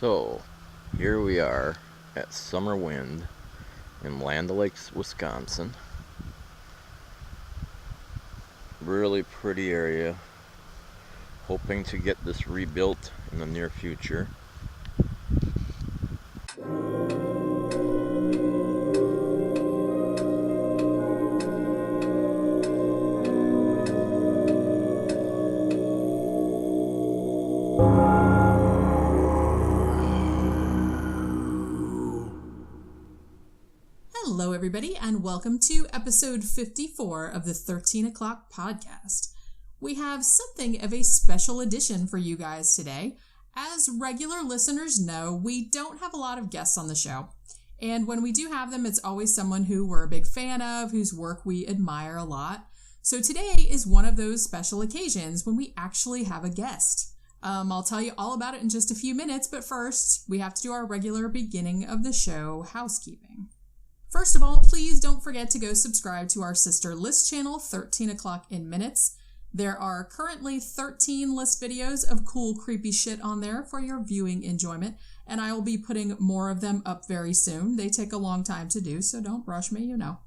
So, here we are at Summerwind in Land O'Lakes, Wisconsin. Really pretty area. Hoping to get this rebuilt in the near future. Hello, everybody, and welcome to episode 54 of the 13 O'Clock podcast. We have something of a special edition for you guys today. As regular listeners know, we don't have a lot of guests on the show. And when we do have them, it's always someone who we're a big fan of, whose work we admire a lot. So today is one of those special occasions when we actually have a guest. I'll tell you all about it in just a few minutes, but first, we have to do our regular beginning of the show housekeeping. First of all, please don't forget to go subscribe to our sister list channel, 13 O'Clock in Minutes. There are currently 13 list videos of cool, creepy shit on there for your viewing enjoyment, and I will be putting more of them up very soon. They take a long time to do, so don't rush me, you know.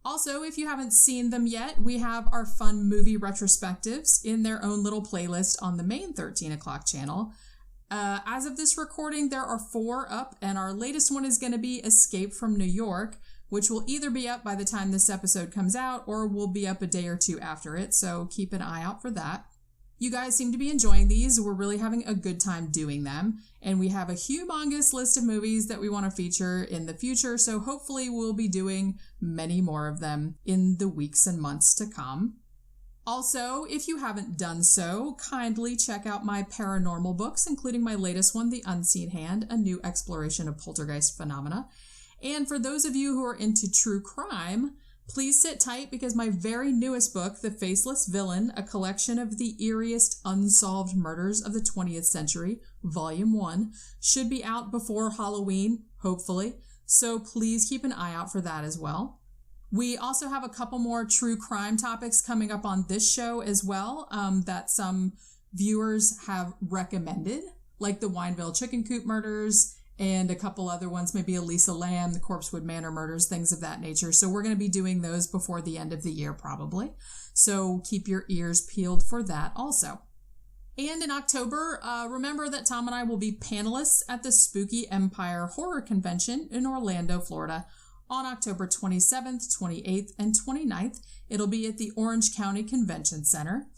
Also, if you haven't seen them yet, we have our fun movie retrospectives in their own little playlist on the main 13 O'Clock channel. As of this recording, there are 4 up, and our latest one is going to be Escape from New York, which will either be up by the time this episode comes out or will be up a day or two after it, so keep an eye out for that. You guys seem to be enjoying these. We're really having a good time doing them, and we have a humongous list of movies that we want to feature in the future, so hopefully we'll be doing many more of them in the weeks and months to come. Also, if you haven't done so, kindly check out my paranormal books, including my latest one, The Unseen Hand, a new exploration of poltergeist phenomena. And for those of you who are into true crime, please sit tight because my very newest book, The Faceless Villain, a collection of the eeriest unsolved murders of the 20th century, Volume 1, should be out before Halloween, hopefully. So please keep an eye out for that as well. We also have a couple more true crime topics coming up on this show as well that some viewers have recommended, like the Wineville Chicken Coop murders and a couple other ones, maybe Elisa Lam, the Corpsewood Manor murders, things of that nature. So we're going to be doing those before the end of the year probably. So keep your ears peeled for that also. And in October, remember that Tom and I will be panelists at the Spooky Empire Horror Convention in Orlando, Florida, on October 27th, 28th, and 29th. It'll be at the Orange County Convention Center.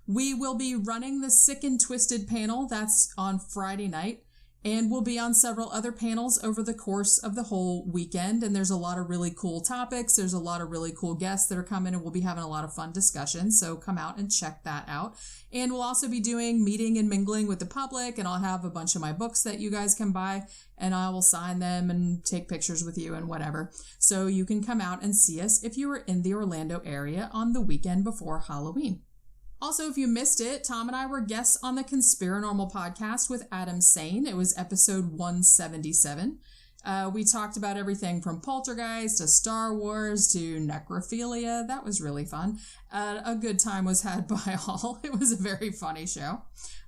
We will be running the Sick and Twisted panel. That's on Friday night. And we'll be on several other panels over the course of the whole weekend. And there's a lot of really cool topics. There's a lot of really cool guests that are coming, and we'll be having a lot of fun discussions. So come out and check that out. And we'll also be doing meeting and mingling with the public. And I'll have a bunch of my books that you guys can buy, and I will sign them and take pictures with you and whatever. So you can come out and see us if you are in the Orlando area on the weekend before Halloween. Also, if you missed it, Tom and I were guests on the Conspiranormal podcast with Adam Sane. It was episode 177. We talked about everything from poltergeist to Star Wars to necrophilia. That was really fun. A good time was had by all. It was a very funny show,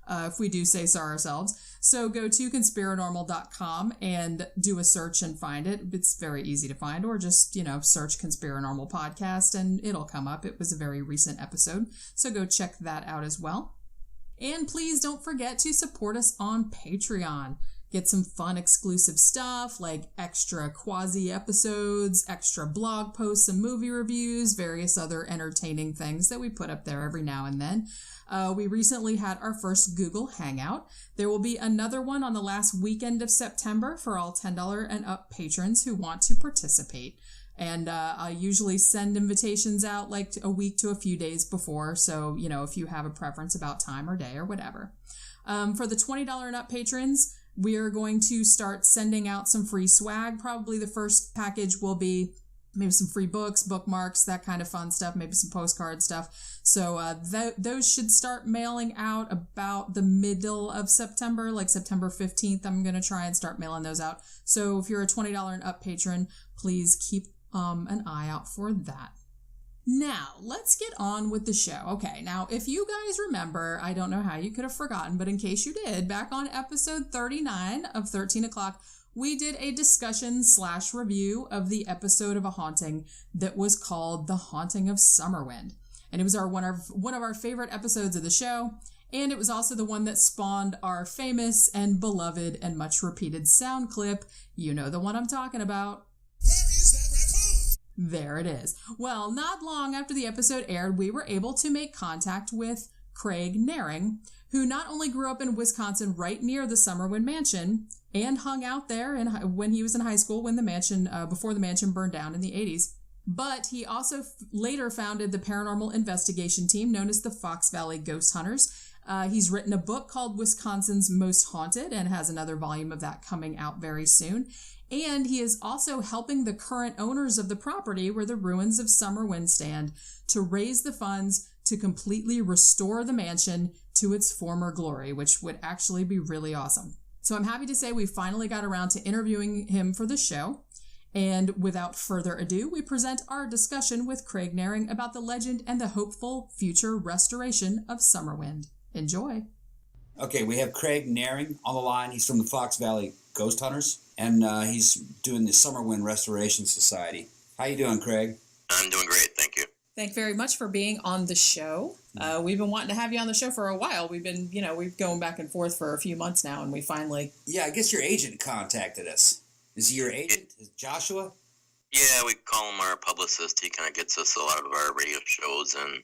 if we do say so ourselves. So go to conspiranormal.com and do a search and find it. It's very easy to find, or just, search Conspiranormal podcast and it'll come up. It was a very recent episode, so go check that out as well. And please don't forget to support us on Patreon. Get some fun exclusive stuff like extra quasi episodes, extra blog posts and movie reviews, various other entertaining things that we put up there every now and then. We recently had our first Google Hangout. There will be another one on the last weekend of September for all $10 and up patrons who want to participate. And I usually send invitations out like a week to a few days before. So, if you have a preference about time or day or whatever. For the $20 and up patrons, we are going to start sending out some free swag. Probably the first package will be maybe some free books, bookmarks, that kind of fun stuff, maybe some postcard stuff. So those should start mailing out about the middle of September, like September 15th. I'm going to try and start mailing those out. So if you're a $20 and up patron, please keep an eye out for that. Now, let's get on with the show. Okay, now, if you guys remember, I don't know how you could have forgotten, but in case you did, back on episode 39 of 13 O'Clock, we did a discussion/review of the episode of A Haunting that was called The Haunting of Summerwind. And it was one of our favorite episodes of the show, and it was also the one that spawned our famous and beloved and much repeated sound clip. You know the one I'm talking about. Where is that raccoon? There it is. Well, not long after the episode aired, we were able to make contact with Craig Nehring, who not only grew up in Wisconsin right near the Summerwind Mansion and hung out there when he was in high school before the mansion burned down in the 80s, but he also later founded the paranormal investigation team known as the Fox Valley Ghost Hunters. He's written a book called Wisconsin's Most Haunted and has another volume of that coming out very soon. And he is also helping the current owners of the property where the ruins of Summerwind stand to raise the funds to completely restore the mansion to its former glory, which would actually be really awesome. So I'm happy to say we finally got around to interviewing him for the show. And without further ado, we present our discussion with Craig Nehring about the legend and the hopeful future restoration of Summerwind. Enjoy. Okay, we have Craig Nehring on the line. He's from the Fox Valley Ghost Hunters, and he's doing the Summerwind Restoration Society. How you doing, Craig? I'm doing great, thank you. Thank you very much for being on the show. We've been wanting to have you on the show for a while. We've been going back and forth for a few months now, and we finally... Yeah, I guess your agent contacted us. Is he your agent? Is Joshua? Yeah, we call him our publicist. He kind of gets us a lot of our radio shows and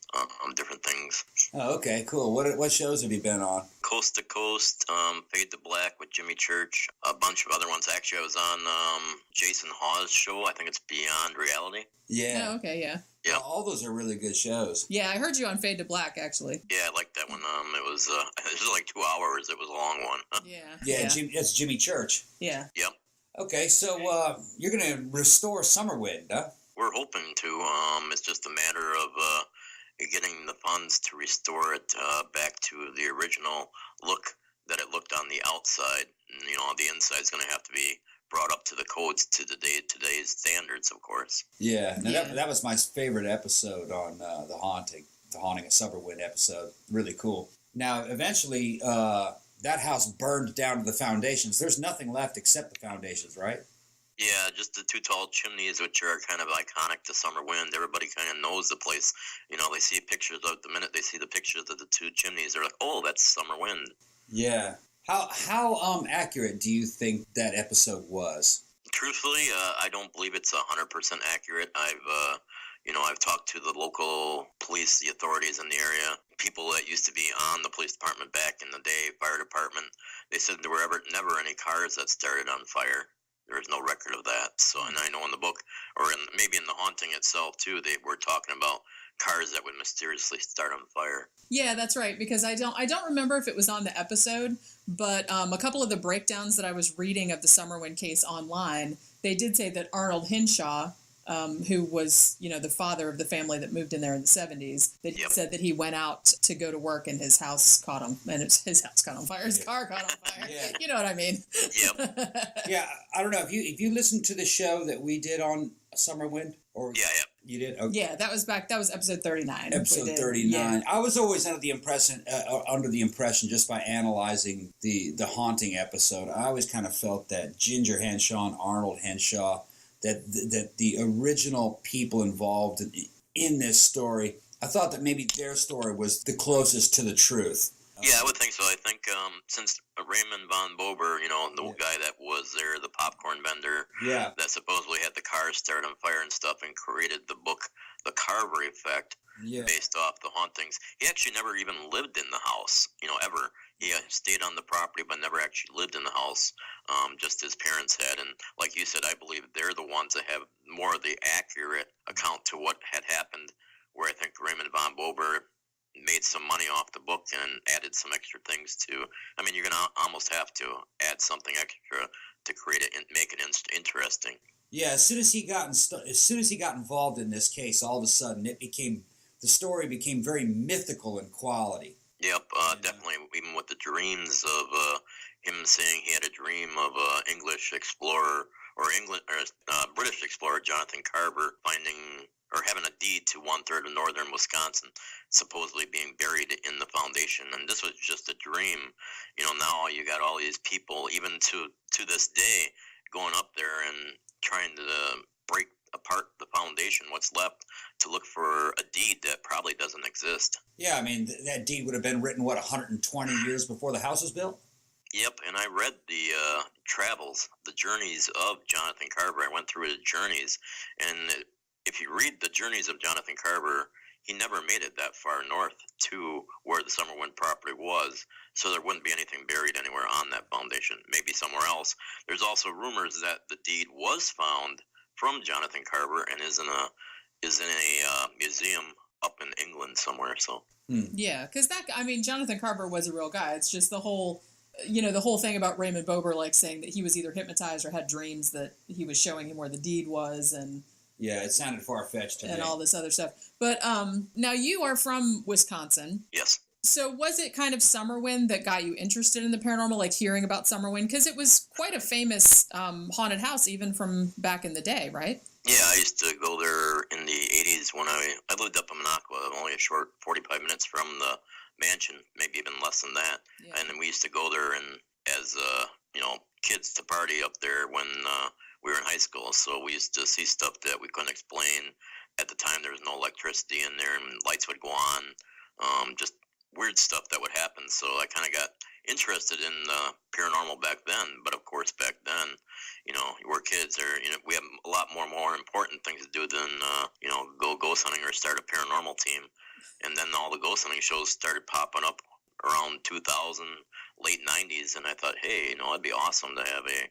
different things. Oh, okay, cool. What shows have you been on? Coast to Coast, Fade to Black with Jimmy Church, a bunch of other ones. Actually, I was on Jason Hawes' show. I think it's Beyond Reality. Yeah. Oh, okay, yeah. Yeah. All those are really good shows. Yeah, I heard you on Fade to Black, actually. Yeah, I liked that one. It was like 2 hours. It was a long one. Yeah. That's Jimmy Church. Yeah. Yep. Okay, so you're going to restore Summerwind, huh? We're hoping to. It's just a matter of getting the funds to restore it back to the original look that it looked on the outside. And, the inside is going to have to be brought up to the codes to today's standards, of course. Yeah, that was my favorite episode on The Haunting of Summerwind episode. Really cool. Now, eventually, that house burned down to the foundations. There's nothing left except the foundations, right? Yeah, just the two tall chimneys, which are kind of iconic to Summerwind. Everybody kind of knows the place. They see pictures of the minute they see the pictures of the two chimneys, they're like, "Oh, that's Summerwind." Yeah. How accurate do you think that episode was? Truthfully, I don't believe it's 100% accurate. I've talked to the local police, the authorities in the area, people that used to be on the police department back in the day, fire department. They said there were never any cars that started on fire. There is no record of that. So, and I know in the book, or maybe in The Haunting itself too, they were talking about cars that would mysteriously start on fire. Yeah, that's right, because I don't remember if it was on the episode, but a couple of the breakdowns that I was reading of the Summerwind case online, they did say that Arnold Henshaw, who was, the father of the family that moved in there in the 70s, that he said that he went out to go to work and his house caught on, and his house caught on fire, his car caught on fire. Yeah. You know what I mean? Yep. Yeah, I don't know if you listened to the show that we did on Summerwind, or Yeah. you did. Okay. Yeah, that was episode 39. Episode 39. Yeah. I was always under the impression just by analyzing the Haunting episode, I always kind of felt that Ginger Henshaw and Arnold Henshaw, that the original people involved in this story, I thought that maybe their story was the closest to the truth. Yeah, I would think so. I think since Raymond von Bober, the guy that was there, the popcorn vendor, that supposedly had the cars start on fire and stuff and created the book, The Carver Effect, based off the hauntings. He actually never even lived in the house, ever. He stayed on the property but never actually lived in the house, just his parents had. And like you said, I believe they're the ones that have more of the accurate account to what had happened, where I think Raymond von Bober made some money off the book and added some extra things to. I mean, you're gonna almost have to add something extra to create it and make it interesting. Yeah, as soon as he got involved in this case, all of a sudden the story became very mythical in quality. Yep, definitely. Even with the dreams of him saying he had a dream of English explorer or British explorer Jonathan Carver finding or having a deed to 1/3 of northern Wisconsin, supposedly being buried in the foundation. And this was just a dream. Now you got all these people, even to this day, going up there and trying to break apart the foundation, what's left, to look for a deed that probably doesn't exist. Yeah, I mean, that deed would have been written, 120 years before the house was built? Yep, and I read the travels, the journeys of Jonathan Carver. I went through his journeys, and if you read the journeys of Jonathan Carver, he never made it that far north to where the Summerwind property was, so there wouldn't be anything buried anywhere on that foundation, maybe somewhere else. There's also rumors that the deed was found from Jonathan Carver and is in a museum up in England somewhere. So yeah, because Jonathan Carver was a real guy. It's just the whole thing about Raymond Bober, like saying that he was either hypnotized or had dreams that he was showing him where the deed was, and yeah, it sounded far-fetched to me. And all this other stuff. But now you are from Wisconsin. Yes. So was it kind of Summerwind that got you interested in the paranormal, like hearing about Summerwind? Because it was quite a famous haunted house even from back in the day, right? Yeah, I used to go there in the 80s when I lived up in Minocqua, only a short 45 minutes from the mansion, maybe even less than that. Yeah. And we used to go there and as kids to party up there when we were in high school. So we used to see stuff that we couldn't explain. At the time, there was no electricity in there, and lights would go on. Just weird stuff that would happen. So I kind of got interested in paranormal back then. But of course, back then, we're kids, or we have a lot more important things to do than go ghost hunting or start a paranormal team. And then all the ghost hunting shows started popping up around 2000, late 90s, and I thought, hey, it'd be awesome to have a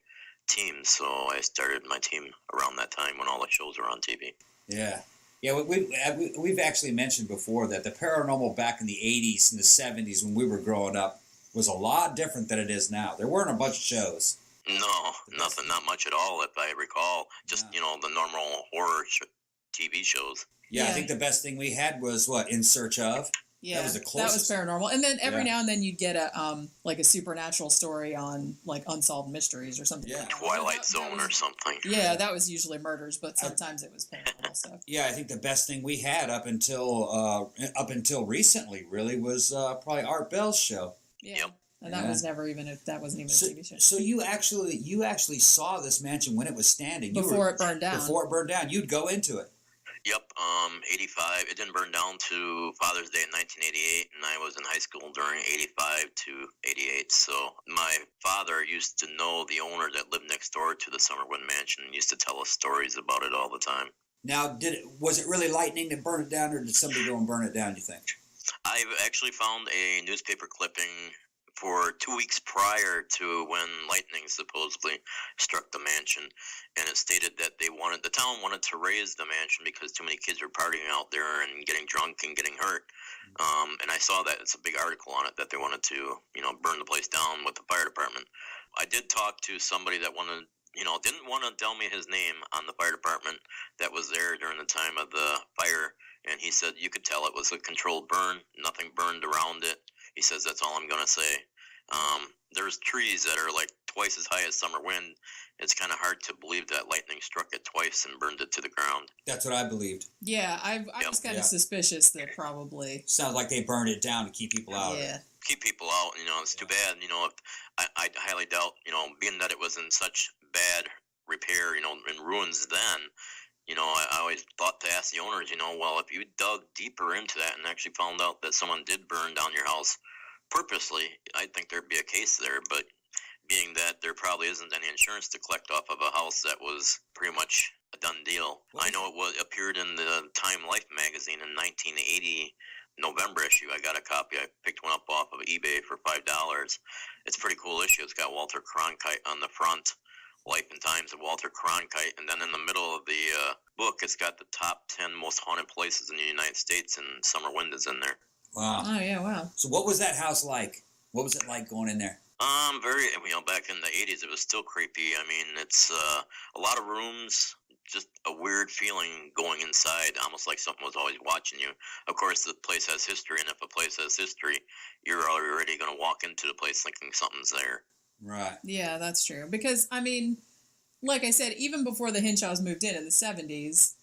team. So I started my team around that time when all the shows were on TV. Yeah. Yeah, we've actually mentioned before that the paranormal back in the 80s and the 70s when we were growing up was a lot different than it is now. There weren't a bunch of shows. No, nothing, not much at all, if I recall. Just, the normal horror TV shows. Yeah, I think the best thing we had was, In Search Of? Yeah, that was the closest. That was paranormal. And then every now and then you'd get a a supernatural story on unsolved mysteries or something. Yeah, Twilight Zone or something. Yeah, that was usually murders, but sometimes it was paranormal stuff. Yeah, I think the best thing we had up until recently really was probably Art Bell's show. Yeah. Yep. And that was that wasn't even a TV show. So you actually saw this mansion when it was standing before it burned down. Before it burned down, you'd go into it. Yep, 85. It didn't burn down to Father's Day in 1988, and I was in high school during 85 to 88. So my father used to know the owner that lived next door to the Summerwind Mansion and used to tell us stories about it all the time. Now, was it really lightning that burned it down, or did somebody go and burn it down, you think? I've actually found a newspaper clipping for 2 weeks prior to when lightning supposedly struck the mansion, and it stated that the town wanted to raise the mansion because too many kids were partying out there and getting drunk and getting hurt. And I saw that it's a big article on it that they wanted to, burn the place down with the fire department. I did talk to somebody that didn't want to tell me his name on the fire department that was there during the time of the fire, and he said you could tell it was a controlled burn. Nothing burned around it. He says that's all I'm going to say. There's trees that are like twice as high as Summerwind. It's kind of hard to believe that lightning struck it twice and burned it to the ground. That's what I believed. Yeah, I was kind of suspicious that probably... Sounds like they burned it down to keep people out. Yeah. Keep people out, it's too bad, if I highly doubt, being that it was in such bad repair, in ruins then, I always thought to ask the owners, well, if you dug deeper into that and actually found out that someone did burn down your house purposely, I think there'd be a case there. But being that there probably isn't any insurance to collect off of a house that was pretty much a done deal. I know it appeared in the Time Life magazine in 1980, November issue. I got a copy. I picked one up off of eBay for $5. It's a pretty cool issue. It's got Walter Cronkite on the front, Life and Times of Walter Cronkite, and then in the middle of the book, it's got the top 10 most haunted places in the United States, and Summerwind is in there. Wow. Oh, yeah, wow. So what was that house like? What was it like going in there? Very, back in the 80s, it was still creepy. I mean, it's a lot of rooms, just a weird feeling going inside, almost like something was always watching you. Of course, the place has history, and if a place has history, you're already going to walk into the place thinking something's there. Right. Yeah, that's true. Because, like I said, even before the Hinshaws moved in the 70s,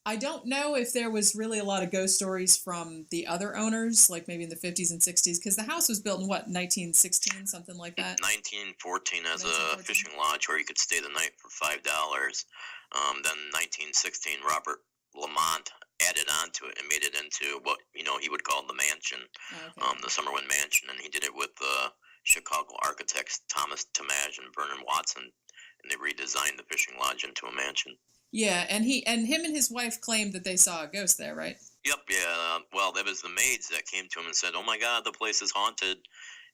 I don't know if there was really a lot of ghost stories from the other owners, like maybe in the 50s and 60s, because the house was built in, 1916, something like that? 1914 as a fishing lodge where you could stay the night for $5. Then 1916, Robert Lamont added on to it and made it into what, he would call the mansion, the Summerwind Mansion, and he did it with Chicago architects Thomas Tomaj and Vernon Watson, and they redesigned the fishing lodge into a mansion. Yeah, and him and his wife claimed that they saw a ghost there, right? Yep, yeah. Well, that was the maids that came to him and said, "Oh my God, the place is haunted."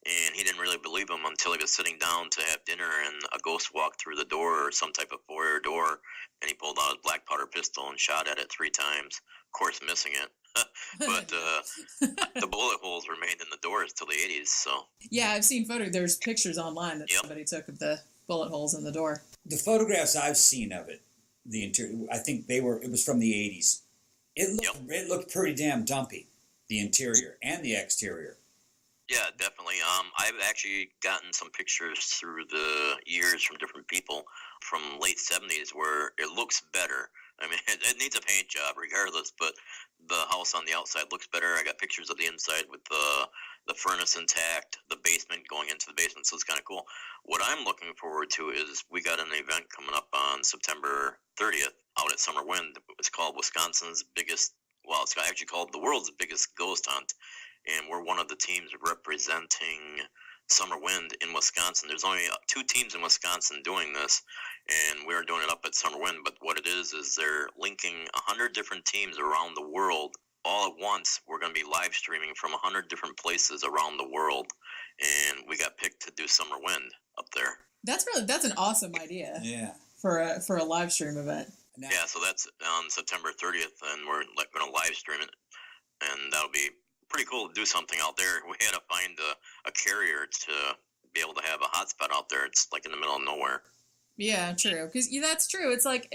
And he didn't really believe them until he was sitting down to have dinner and a ghost walked through the door or some type of foyer door, and he pulled out his black powder pistol and shot at it 3 times, of course missing it. But the bullet holes remained in the doors till the 80s. So yeah, I've seen there's pictures online that somebody took of the bullet holes in the door. The photographs I've seen of it, the interior, I think it was from the 80s. It looked pretty damn dumpy, the interior and the exterior. Yeah, definitely. I've actually gotten some pictures through the years from different people from late 70s where it looks better. I mean, it needs a paint job regardless, but the house on the outside looks better. I got pictures of the inside with the furnace intact, the basement going into the basement, so it's kind of cool. What I'm looking forward to is we got an event coming up on September 30th out at Summerwind. It's called Wisconsin's biggest, well, it's actually called the world's biggest ghost hunt. And we're one of the teams representing Summerwind in Wisconsin. There's only 2 teams in Wisconsin doing this, and we're doing it up at Summerwind. But what it is they're linking 100 different teams around the world all at once. We're going to be live streaming from 100 different places around the world, and we got picked to do Summerwind up there. That's an awesome idea. Yeah. For a live stream event. Yeah, so that's on September 30th, and we're going to live stream it, and that'll be pretty cool to do something out there. We had to find a carrier to be able to have a hotspot out there. It's like in the middle of nowhere. Yeah, true. Because that's true. It's like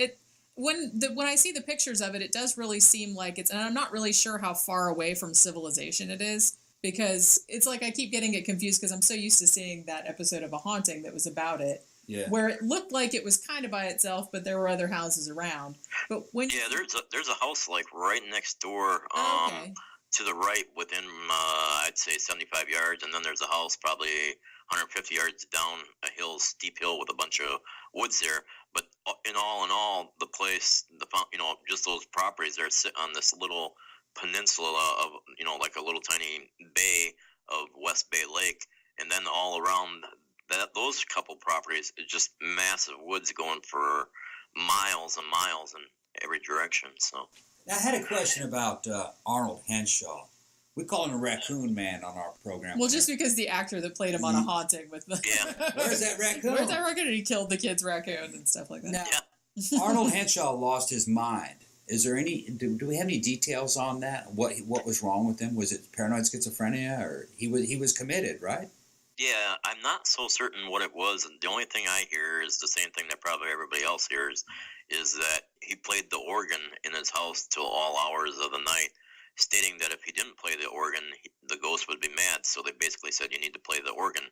when I see the pictures of it, it does really seem like it's, and I'm not really sure how far away from civilization it is, because it's like I keep getting it confused because I'm so used to seeing that episode of A Haunting that was about it. Yeah. Where it looked like it was kind of by itself, but there were other houses around. But when there's a house like right next door. Okay. To the right within, I'd say 75 yards, and then there's a house probably 150 yards down a steep hill with a bunch of woods there. But in all, the place, just those properties, they're sitting on this little peninsula of, like a little tiny bay of West Bay Lake, and then all around those couple properties is just massive woods going for miles and miles in every direction. So. I had a question about Arnold Henshaw. We call him a Raccoon Man on our program. Well, just because the actor that played him on A Haunting with the... Yeah. Where's that raccoon? Where's that raccoon? He killed the kid's raccoon and stuff like that. Now, Arnold Henshaw lost his mind. Is there any... Do we have any details on that? What was wrong with him? Was it paranoid schizophrenia, or he was committed, right? Yeah, I'm not so certain what it was. The only thing I hear is the same thing that probably everybody else hears, is that he played the organ in his house till all hours of the night, stating that if he didn't play the organ, the ghost would be mad. So they basically said, you need to play the organ.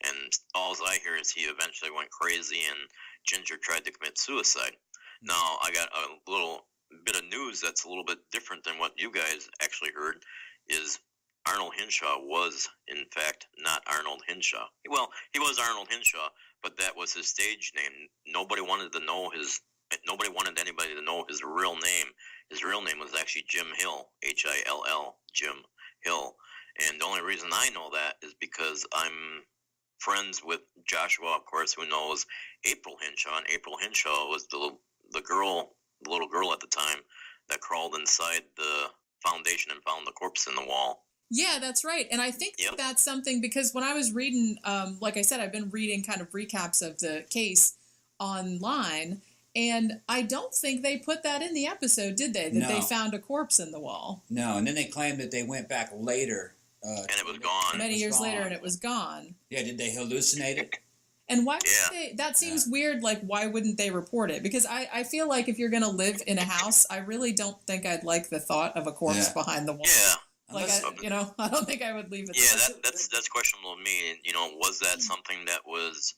And all I hear is he eventually went crazy and Ginger tried to commit suicide. Now, I got a little bit of news that's a little bit different than what you guys actually heard, is Arnold Henshaw was, in fact, not Arnold Henshaw. Well, he was Arnold Henshaw, but that was his stage name. Nobody wanted anybody to know his real name. His real name was actually Jim Hill, Hill, Jim Hill. And the only reason I know that is because I'm friends with Joshua, of course, who knows April Henshaw. And April Henshaw was the little girl at the time that crawled inside the foundation and found the corpse in the wall. Yeah, that's right. And I think that's something, because when I was reading, like I said, I've been reading kind of recaps of the case online, and I don't think they put that in the episode, did they? That they found a corpse in the wall. No, and then they claimed that they went back later. And it was gone. Many years later, and it was gone. Yeah, did they hallucinate it? And why would they? That seems weird. Like, why wouldn't they report it? Because I feel like if you're going to live in a house, I really don't think I'd like the thought of a corpse behind the wall. Yeah. Like, I don't think I would leave it. Yeah, that's questionable to me. Was that something that was,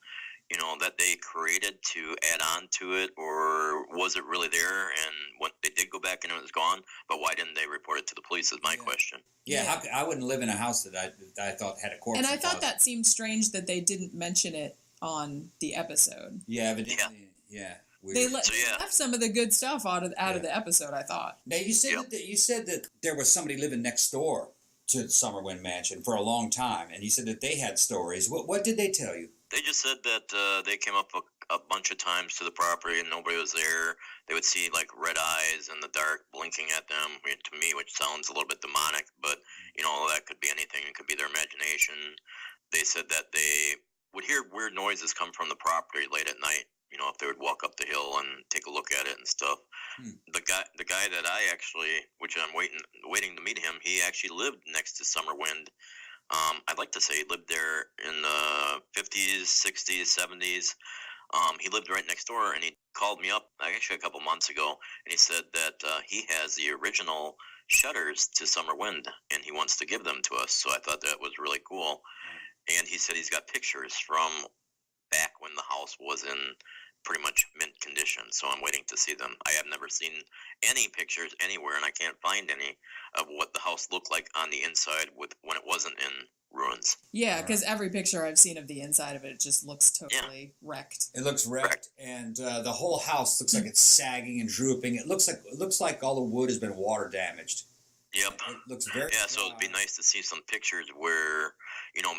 that they created to add on to it, or was it really there? And they did go back and it was gone, but why didn't they report it to the police is my question. Yeah, I wouldn't live in a house that I thought had a corpse. And I thought that seemed strange that they didn't mention it on the episode. Yeah, evidently. Yeah. Weird. They left some of the good stuff out of the episode, I thought. Now you said that there was somebody living next door to the Summerwind Mansion for a long time, and you said that they had stories. What did they tell you? They just said that they came up a bunch of times to the property and nobody was there. They would see like red eyes in the dark blinking at them, to me, which sounds a little bit demonic, but that could be anything. It could be their imagination. They said that they would hear weird noises come from the property late at night. If they would walk up the hill and take a look at it and stuff. The guy that I actually, which I'm waiting to meet him, he actually lived next to Summerwind. I'd like to say he lived there in the 50s, 60s, 70s. He lived right next door, and he called me up actually a couple months ago, and he said that he has the original shutters to Summerwind, and he wants to give them to us. So I thought that was really cool. And he said he's got pictures from back when the house was in pretty much mint condition, so I'm waiting to see them. I have never seen any pictures anywhere, and I can't find any of what the house looked like on the inside when it wasn't in ruins. Yeah, because every picture I've seen of the inside of it just looks totally wrecked. It looks wrecked, and the whole house looks like it's sagging and drooping. It looks like all the wood has been water damaged. Yep. It looks very so it'd be nice to see some pictures where,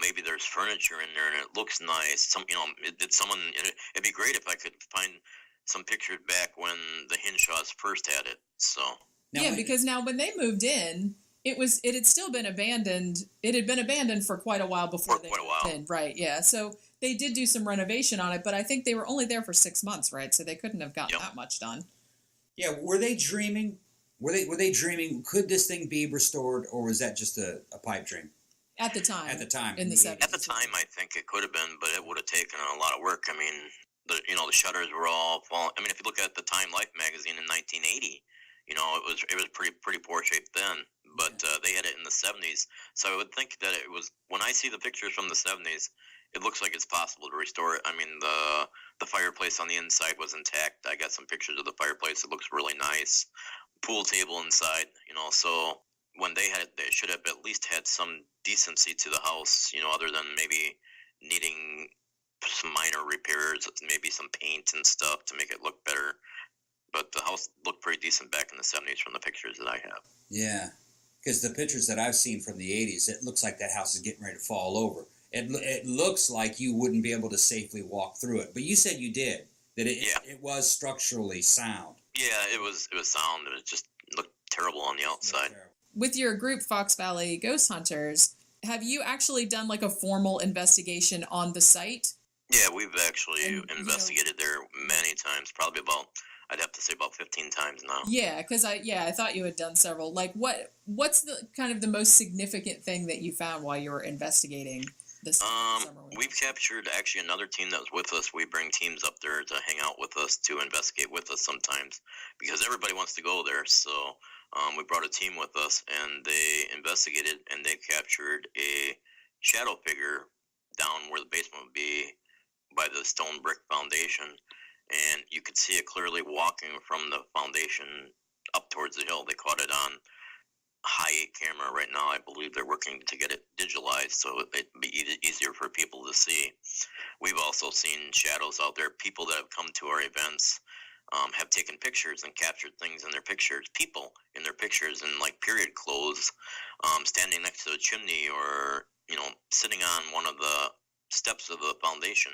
maybe there's furniture in there and it looks nice. It'd be great if I could find some pictures back when the Henshaws first had it. So. Because now when they moved in, it had still been abandoned. It had been abandoned for quite a while before they moved in. Right, yeah. So they did do some renovation on it, but I think they were only there for 6 months, right? So they couldn't have gotten that much done. Yeah, were they dreaming? Were they dreaming, could this thing be restored, or was that just a pipe dream? At the time. In the 70s. At the time, I think it could have been, but it would have taken a lot of work. I mean, the shutters were all falling. I mean, if you look at the Time Life magazine in 1980, it was pretty poor shape then, but they had it in the 70s. So I would think that it was, when I see the pictures from the 70s, it looks like it's possible to restore it. I mean, the fireplace on the inside was intact. I got some pictures of the fireplace. It looks really nice. Pool table inside, so when they should have at least had some decency to the house, other than maybe needing some minor repairs, maybe some paint and stuff to make it look better. But the house looked pretty decent back in the 70s from the pictures that I have. Yeah, because the pictures that I've seen from the 80s, it looks like that house is getting ready to fall over. It looks like you wouldn't be able to safely walk through it. But you said you did, that it was structurally sound. Yeah, it was sound. It just looked terrible on the outside. With your group, Fox Valley Ghost Hunters, have you actually done like a formal investigation on the site? Yeah, we've actually investigated there many times, probably I'd have to say about 15 times now. Yeah, because I thought you had done several. Like, what's the kind of the most significant thing that you found while you were investigating this Summerwind? We've captured actually another team that was with us. We bring teams up there to hang out with us, to investigate with us sometimes, because everybody wants to go there. So we brought a team with us, and they investigated, and they captured a shadow figure down where the basement would be by the stone brick foundation. And you could see it clearly walking from the foundation up towards the hill. They caught it on high 8 camera right now. I believe they're working to get it digitalized so it'd be easier for people to see. We've also seen shadows out there. People that have come to our events have taken pictures and captured things in their pictures. People in their pictures in like period clothes, standing next to a chimney or sitting on one of the steps of the foundation.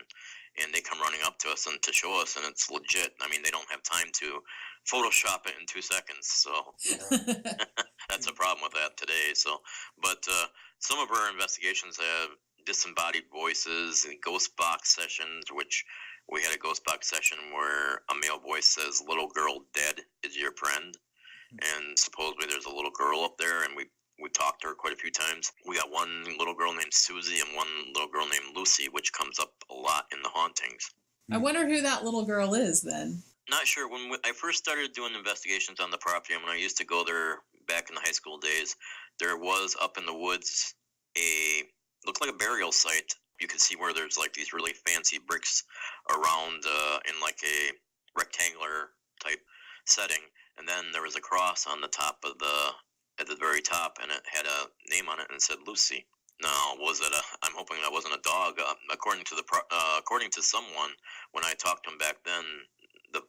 And they come running up to us and to show us, and it's legit. I mean, they don't have time to Photoshop it in 2 seconds, so that's a problem with that today. So, but some of our investigations have disembodied voices and ghost box sessions, which we had a ghost box session where a male voice says, "Little girl dead is your friend," and supposedly there's a little girl up there, and we talked to her quite a few times. We got one little girl named Susie and one little girl named Lucy, which comes up a lot in the hauntings. I wonder who that little girl is then. Not sure. When I first started doing investigations on the property, and when I used to go there back in the high school days, there was up in the woods looked like a burial site. You could see where there's like these really fancy bricks around in like a rectangular type setting. and then there was a cross on the top of at the very top, and it had a name on it and it said Lucy. Now, was it I'm hoping that wasn't a dog. According to someone, when I talked to him back then,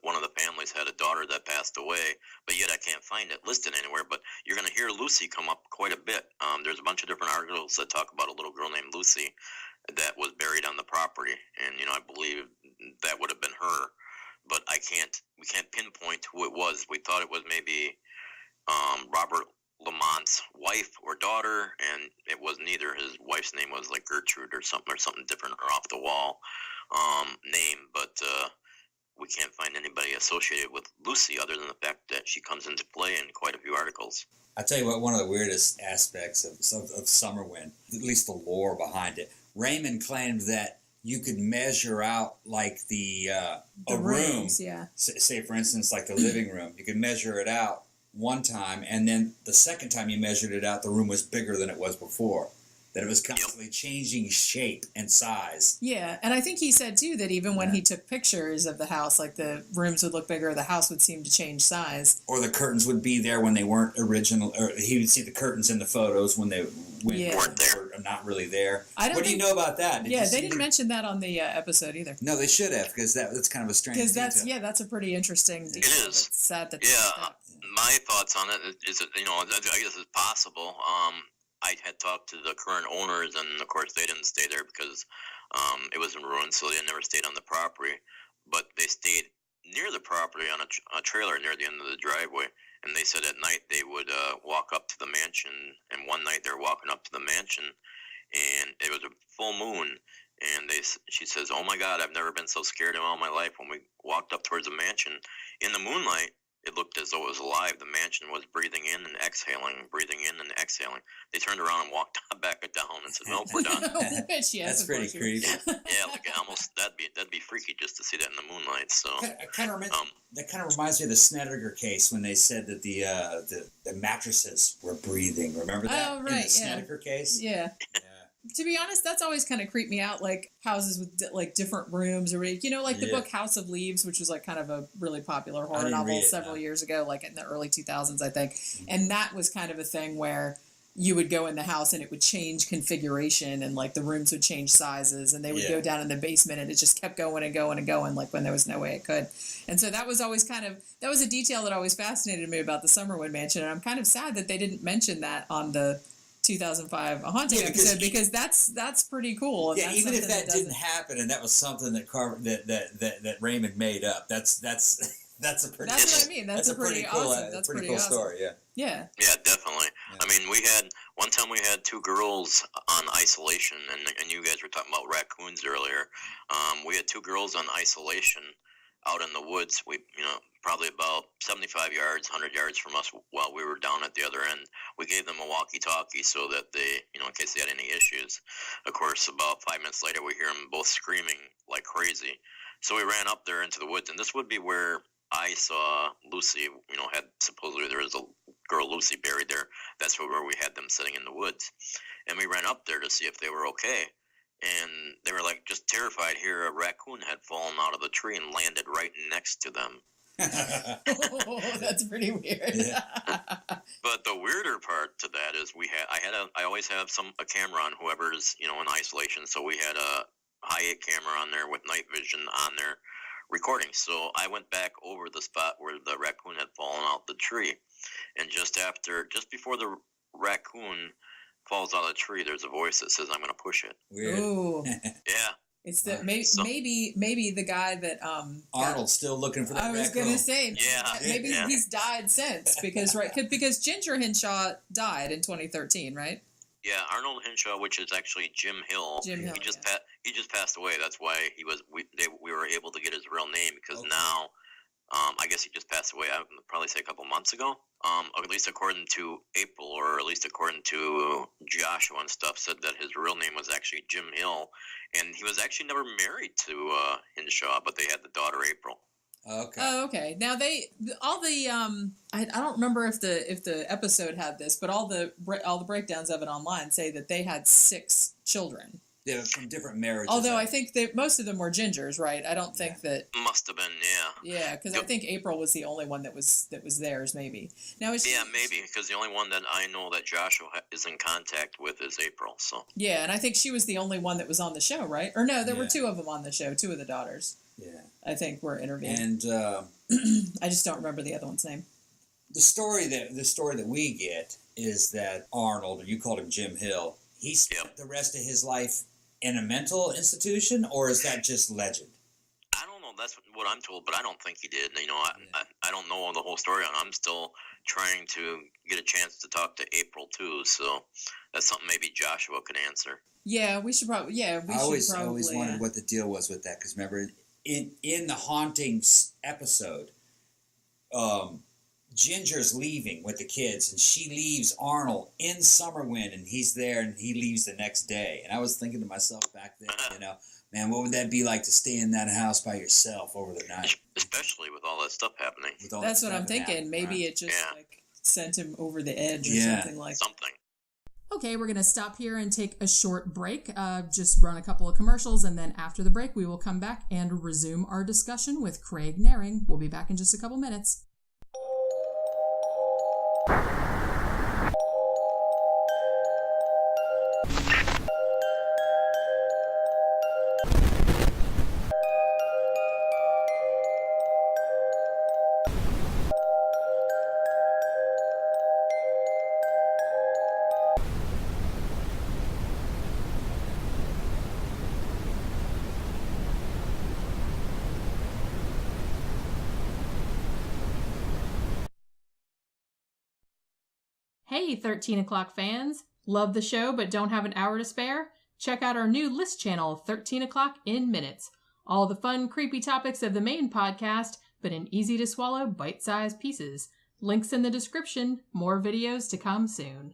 one of the families had a daughter that passed away, but yet I can't find it listed anywhere. But you're going to hear Lucy come up quite a bit. There's a bunch of different articles that talk about a little girl named Lucy that was buried on the property, and I believe that would have been her. But we can't pinpoint who it was. We thought it was maybe Robert Lamont's wife or daughter, and it was neither. His wife's name was like Gertrude or something different or off the wall name, but we can't find anybody associated with Lucy other than the fact that she comes into play in quite a few articles. I'll tell you what, one of the weirdest aspects of Summerwind, at least the lore behind it, Raymond claimed that you could measure out like the rooms, room, yeah. Say for instance like the living room, you could measure it out one time, and then the second time you measured it out, the room was bigger than it was before. That it was constantly changing shape and size. Yeah, and I think he said too that even when he took pictures of the house, like the rooms would look bigger, the house would seem to change size. Or the curtains would be there when they weren't original, or he would see the curtains in the photos when they weren't there, or not really there. What do you know about that? They didn't mention that on the episode either. No, they should have, because that's kind of a strange detail. That's a pretty interesting detail. It is. It's sad that my thoughts on it is that, I guess it's possible. I had talked to the current owners, and of course they didn't stay there because it was in ruins, so they never stayed on the property. But they stayed near the property on a trailer near the end of the driveway, and they said at night they would walk up to the mansion. And one night they were walking up to the mansion, and it was a full moon. And she says, "Oh my God, I've never been so scared in all my life." When we walked up towards the mansion in the moonlight, it looked as though it was alive. The mansion was breathing in and exhaling, breathing in and exhaling. They turned around and walked back down and said, "Nope, we're done." That's pretty creepy. Yeah, like almost that'd be freaky just to see that in the moonlight. So that kind of reminds me of the Snedeker case when they said that the mattresses were breathing. Remember that? Oh, right, in the Snedeker case? Yeah. To be honest, that's always kind of creeped me out, like houses with like different rooms, or like the book House of Leaves, which was like kind of a really popular horror novel several years ago, like in the early 2000s, I think. And that was kind of a thing where you would go in the house and it would change configuration, and like the rooms would change sizes, and they would go down in the basement, and it just kept going and going and going, like when there was no way it could. And so that was always that was a detail that always fascinated me about the Summerwind Mansion, and I'm kind of sad that they didn't mention that on the 2005 Haunting episode, because that's pretty cool. And even if that didn't happen, and that was something that Raymond made up, that's what I mean. That's a pretty awesome. That's pretty cool story. Yeah, definitely. Yeah. I mean, one time we had two girls on isolation, and you guys were talking about raccoons earlier. We had two girls on isolation out in the woods. We, probably about 75 yards, 100 yards from us while we were down at the other end. We gave them a walkie-talkie so that they, in case they had any issues. Of course, about 5 minutes later, we hear them both screaming like crazy. So we ran up there into the woods, and this would be where I saw Lucy, supposedly there was a girl Lucy buried there. That's where we had them sitting in the woods. And we ran up there to see if they were okay. And they were like just terrified here. A raccoon had fallen out of the tree and landed right next to them. Oh, that's pretty weird. Yeah. But the weirder part to that is I always have a camera on whoever's in isolation. So we had a high-8 camera on there with night vision on there recording. So I went back over the spot where the raccoon had fallen out the tree, and just before the raccoon falls out of the tree, there's a voice that says, "I'm going to push it." Weird. Ooh. Yeah. It's the maybe the guy that Arnold's still looking for that raccoon. I was going to say maybe yeah. He's died since because Ginger Henshaw died in 2013, right? Yeah, Arnold Henshaw, which is actually Jim Hill. He just passed away. That's why we were able to get his real name, because now I guess he just passed away. I would probably say a couple months ago. At least according to April, or at least according to Joshua and stuff, said that his real name was actually Jim Hill, and he was actually never married to Henshaw, but they had the daughter April. Okay. Oh, okay. Now I don't remember if the episode had this, but all the breakdowns of it online say that they had 6 children. They're from different marriages. Although I think that most of them were gingers, right? I don't think that... Must have been, yeah. Yeah, because I think April was the only one that was theirs, maybe. Now, yeah, maybe, because the only one that I know that Joshua is in contact with is April, so... Yeah, and I think she was the only one that was on the show, right? Or no, there were two of them on the show, two of the daughters. Yeah. I think were interviewed. And I just don't remember the other one's name. The story that we get is that Arnold, or you called him Jim Hill, he spent the rest of his life in a mental institution, or is that just legend? I don't know. That's what I'm told, but I don't think he did. You know, I don't know the whole story, and I'm still trying to get a chance to talk to April too. So that's something maybe Joshua could answer. Yeah, we should probably. Yeah, we should probably. I always wondered what the deal was with that, because remember in the Hauntings episode, Ginger's leaving with the kids, and she leaves Arnold in Summerwind, and he's there, and he leaves the next day. And I was thinking to myself back then, you know, man, what would that be like to stay in that house by yourself over the night? Especially with all that stuff happening. That's what I'm thinking. Maybe it just like sent him over the edge or something like that. Okay, we're going to stop here and take a short break. Just run a couple of commercials, and then after the break, we will come back and resume our discussion with Craig Nehring. We'll be back in just a couple minutes. Hey, 13 O'Clock fans! Love the show but don't have an hour to spare? Check out our new list channel, 13 O'Clock in Minutes. All the fun, creepy topics of the main podcast, but in easy-to-swallow, bite-sized pieces. Links in the description. More videos to come soon.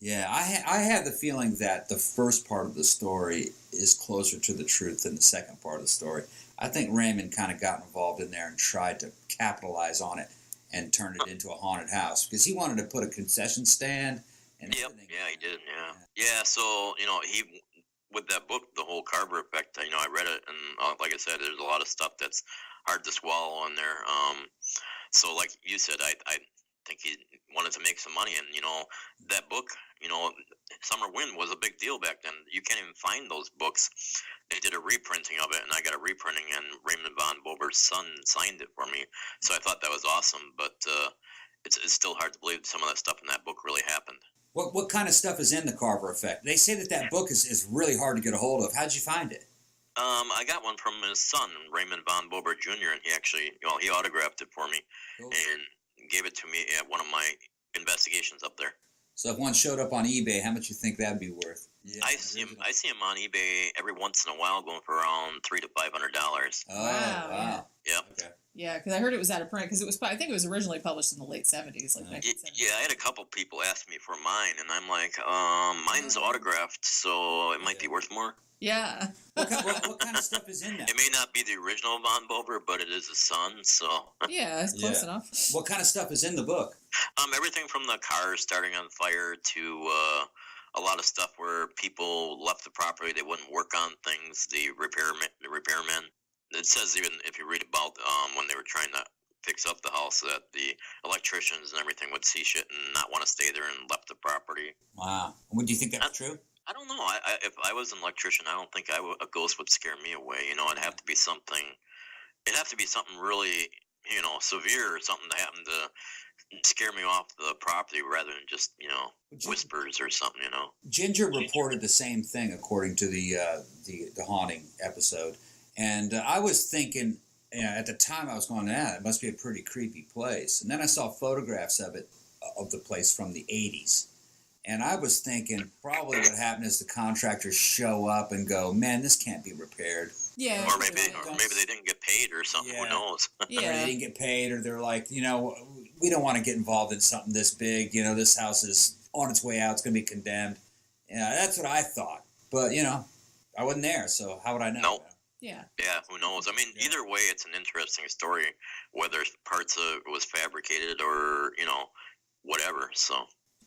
Yeah, I have the feeling that the first part of the story is closer to the truth than the second part of the story. I think Raymond kind of got involved in there and tried to capitalize on it and turn it into a haunted house, because he wanted to put a concession stand and everything. Yeah, he did, Yeah, so, you know, he, with that book, The Whole Carver Effect, you know, I read it, and like I said, there's a lot of stuff that's hard to swallow in there. So like you said, I think he wanted to make some money, and, you know, that book, you know, Summerwind was a big deal back then. You can't even find those books. They did a reprinting of it, and I got a reprinting, and Raymond von Bober's son signed it for me. So I thought that was awesome, but it's still hard to believe some of that stuff in that book really happened. What kind of stuff is in the Carver Effect? They say that book is really hard to get a hold of. How'd you find it? I got one from his son, Raymond von Bober Jr., and he actually, you know, he autographed it for me and gave it to me at one of my investigations up there. So if one showed up on eBay, how much you think that'd be worth? Yeah, I see them on eBay every once in a while, going for around $300 to $500. Oh, Wow. Yep. Okay. Yeah, because I heard it was out of print because I think it was originally published in the late 70s, like 1970s. Yeah, I had a couple people ask me for mine, and I'm like, mine's autographed, so it might be worth more. Yeah. What kind of stuff is in that? It may not be the original Von Bober, but it is a son, so. Yeah, it's close enough. What kind of stuff is in the book? Everything from the cars starting on fire to a lot of stuff where people left the property, they wouldn't work on things, the repairmen. It says even if you read about when they were trying to fix up the house, that the electricians and everything would see shit and not want to stay there and left the property. Wow. Do you think that's true? I don't know. If I was an electrician, I don't think a ghost would scare me away. It'd have to be something. It'd have to be something really, severe or something to happen to scare me off the property rather than just, whispers or something. Ginger reported the same thing according to the haunting episode, and I was thinking. At the time I was going, it must be a pretty creepy place. And then I saw photographs of the place from the 80s. And I was thinking probably what happened is the contractors show up and go, man, this can't be repaired. Yeah. Or maybe they didn't get paid or something. Yeah. Who knows? Yeah. Or they didn't get paid, or they're like, we don't want to get involved in something this big. This house is on its way out. It's going to be condemned. Yeah, that's what I thought. But, I wasn't there, so how would I know? Nope. Yeah. Yeah, who knows? I mean, either way, it's an interesting story, whether parts of it was fabricated or, whatever, so.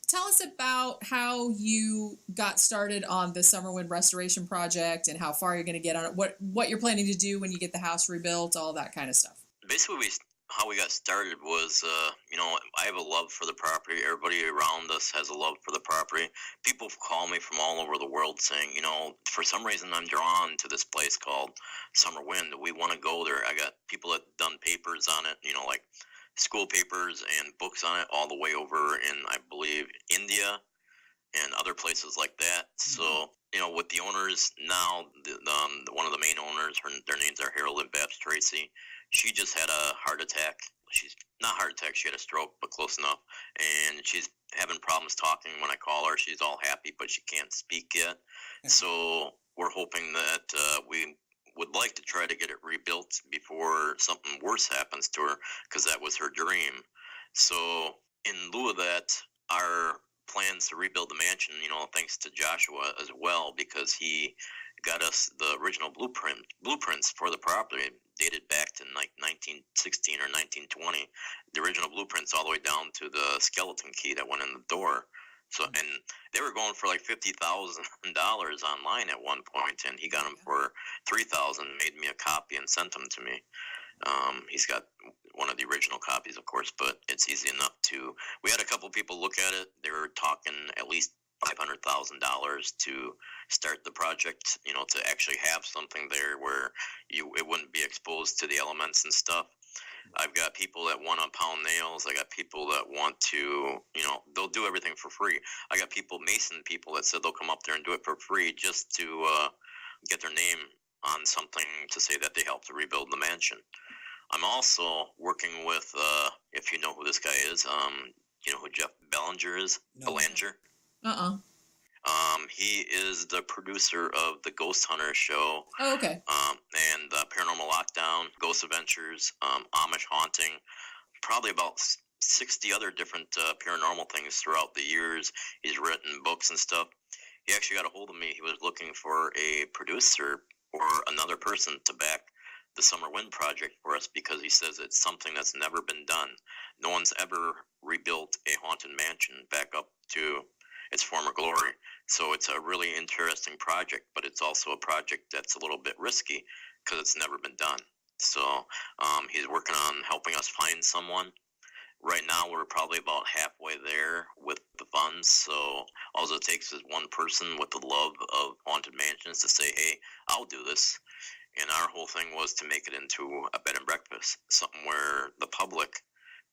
Tell us about how you got started on the Summerwind restoration project and how far you're going to get on it, what you're planning to do when you get the house rebuilt, all that kind of stuff. Basically, how we got started was, I have a love for the property. Everybody around us has a love for the property. People call me from all over the world saying, for some reason I'm drawn to this place called Summerwind. We want to go there. I got people that done papers on it, like school papers and books on it all the way over in, I believe, India and other places like that. So, with the owners now, one of the main owners, their names are Harold and Babs Tracy. She just had a heart attack. She's not heart attack. She had a stroke, but close enough. And she's having problems talking. When I call her, she's all happy, but she can't speak yet. So we're hoping that we would like to try to get it rebuilt before something worse happens to her, because that was her dream. So in lieu of that, our plans to rebuild the mansion, thanks to Joshua as well, because he got us the original blueprints for the property, dated back to like 1916 or 1920. The original blueprints all the way down to the skeleton key that went in the door. So, and they were going for like $50,000 online at one point, and he got them for $3,000. Made me a copy and sent them to me. He's got one of the original copies, of course, but it's easy enough to. We had a couple people look at it. They were talking at least $500,000 to start the project, to actually have something there where it wouldn't be exposed to the elements and stuff. I've got people that want to pound nails. I got people that want to, they'll do everything for free. I got mason people that said they'll come up there and do it for free just to get their name on something to say that they helped to rebuild the mansion. I'm also working with, if you know who this guy is, you know who Jeff Bellinger is? No. Belanger? He is the producer of the Ghost Hunter show. Oh, okay. And Paranormal Lockdown, Ghost Adventures, Amish Haunting, probably about 60 other different paranormal things throughout the years. He's written books and stuff. He actually got a hold of me. He was looking for a producer or another person to back the Summerwind project for us, because he says it's something that's never been done. No one's ever rebuilt a haunted mansion back up to its former glory. So it's a really interesting project, but it's also a project that's a little bit risky because it's never been done. So he's working on helping us find someone. Right now, we're probably about halfway there with the funds. So all it takes is one person with the love of haunted mansions to say, hey, I'll do this. And our whole thing was to make it into a bed and breakfast, something where the public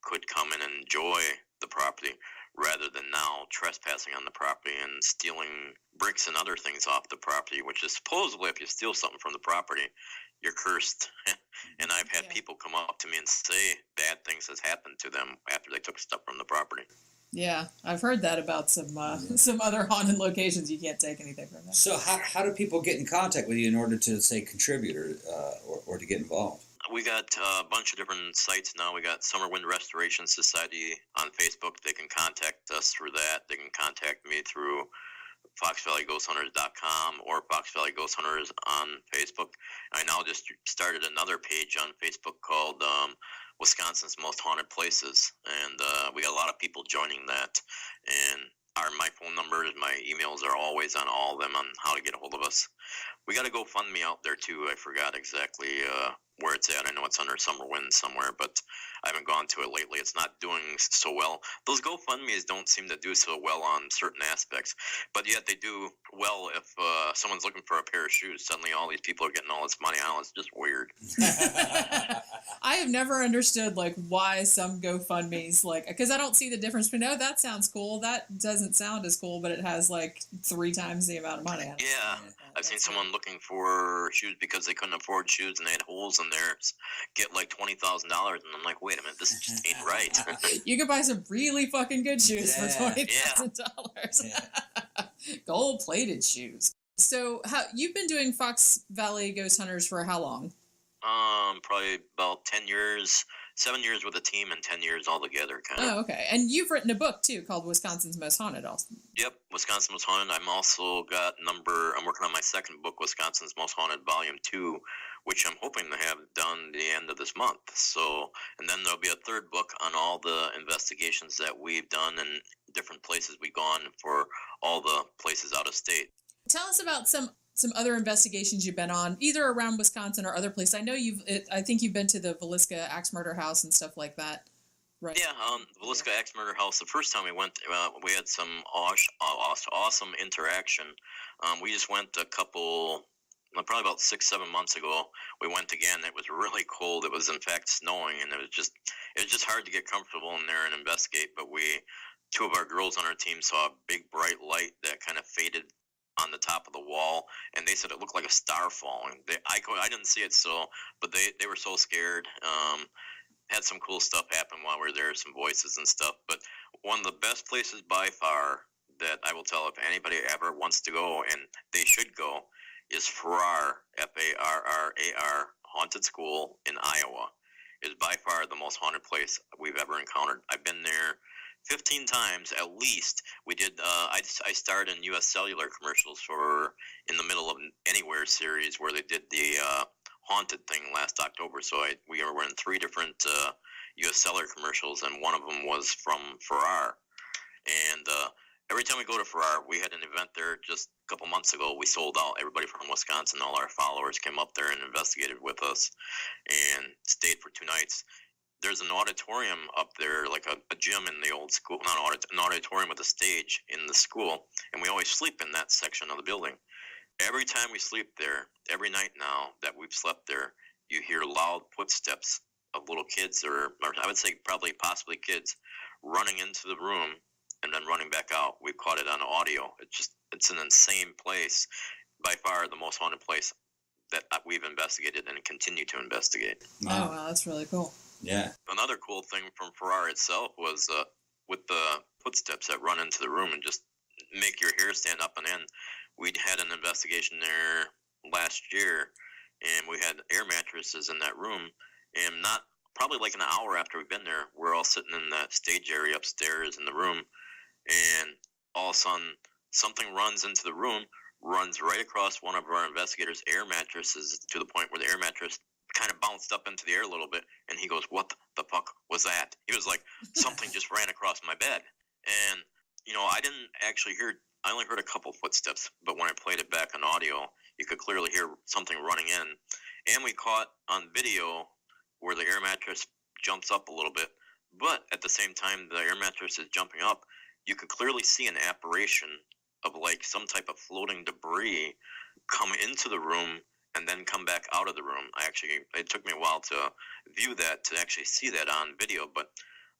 could come in and enjoy the property rather than now trespassing on the property and stealing bricks and other things off the property, which is supposedly if you steal something from the property, you're cursed. And I've had people come up to me and say bad things has happened to them after they took stuff from the property. Yeah, I've heard that about some other haunted locations. You can't take anything from there. So how do people get in contact with you in order to, say, contribute or to get involved? We got a bunch of different sites now. We got Summerwind Restoration Society on Facebook. They can contact us through that. They can contact me through FoxValleyGhostHunters.com or Fox Valley Ghost Hunters on Facebook. I now just started another page on Facebook called Wisconsin's Most Haunted Places, and we got a lot of people joining that. And my phone numbers, my emails are always on all of them on how to get a hold of us. We got a GoFundMe out there too. I forgot exactly where it's at. I know it's under Summerwind somewhere, but I haven't gone to it lately. It's not doing so well. Those GoFundMes don't seem to do so well on certain aspects, but yet they do well if someone's looking for a pair of shoes. Suddenly all these people are getting all this money. I don't know, it's just weird. I have never understood why some GoFundMes because I don't see the difference between that sounds cool, that doesn't sound as cool, but it has 3 times the amount of money. Yeah, I've seen someone looking for shoes because they couldn't afford shoes and they had holes in theirs, get $20,000, and I'm like, wait a minute, this just ain't right. You could buy some really fucking good shoes for $20,000. Yeah. Gold-plated shoes. So you've been doing Fox Valley Ghost Hunters for how long? Probably about 10 years, 7 years with a team and 10 years all together, kind of. Oh, okay. And you've written a book, too, called Wisconsin's Most Haunted, also. Yep, Wisconsin's Most Haunted. I'm also I'm working on my second book, Wisconsin's Most Haunted, Volume 2, which I'm hoping to have done the end of this month. So, and then there'll be a third book on all the investigations that we've done and different places we've gone for all the places out of state. Tell us about some other investigations you've been on, either around Wisconsin or other places. I know I think you've been to the Villisca Axe Murder House and stuff like that, right? Yeah, the Villisca Axe Murder House. The first time we went, we had some awesome interaction. We just went probably about 6-7 months ago. We went again. It was really cold. It was in fact snowing, and it was just hard to get comfortable in there and investigate. But 2 of our girls on our team saw a big bright light that kind of faded on the top of the wall, and they said it looked like a star falling. I didn't see it, but they were so scared. Had some cool stuff happen while we were there, some voices and stuff. But one of the best places by far that I will tell if anybody ever wants to go, and they should go, is Farrar, Farrar Haunted School in Iowa. Is by far the most haunted place we've ever encountered. I've been there 15 times at least. We did. I starred in U.S. Cellular commercials in the Middle of Anywhere series where they did the haunted thing last October. So we were in 3 different U.S. Cellular commercials, and one of them was from Farrar. And every time we go to Farrar, we had an event there just a couple months ago. We sold out. Everybody from Wisconsin, all our followers came up there and investigated with us and stayed for 2 nights. There's an auditorium up there, like a gym in the old school, an auditorium with a stage in the school, and we always sleep in that section of the building. Every time we sleep there, every night now that we've slept there, you hear loud footsteps of little kids, or I would say probably possibly kids, running into the room and then running back out. We've caught it on audio. It's an insane place, by far the most haunted place that we've investigated and continue to investigate. Wow. Oh, wow, that's really cool. Yeah. Another cool thing from Farrar itself was with the footsteps that run into the room and just make your hair stand up on end. We'd had an investigation there last year, and we had air mattresses in that room, and probably like an hour after we've been there, we're all sitting in that stage area upstairs in the room, and all of a sudden something runs into the room, runs right across one of our investigators' air mattresses to the point where the air mattress kind of bounced up into the air a little bit, and he goes, "What the fuck was that?" He was like, something just ran across my bed. And I didn't actually I only heard a couple footsteps, but when I played it back on audio, you could clearly hear something running in. And we caught on video where the air mattress jumps up a little bit, but at the same time the air mattress is jumping up, you could clearly see an apparition of like some type of floating debris come into the room and then come back out of the room. It took me a while to view that, to actually see that on video, but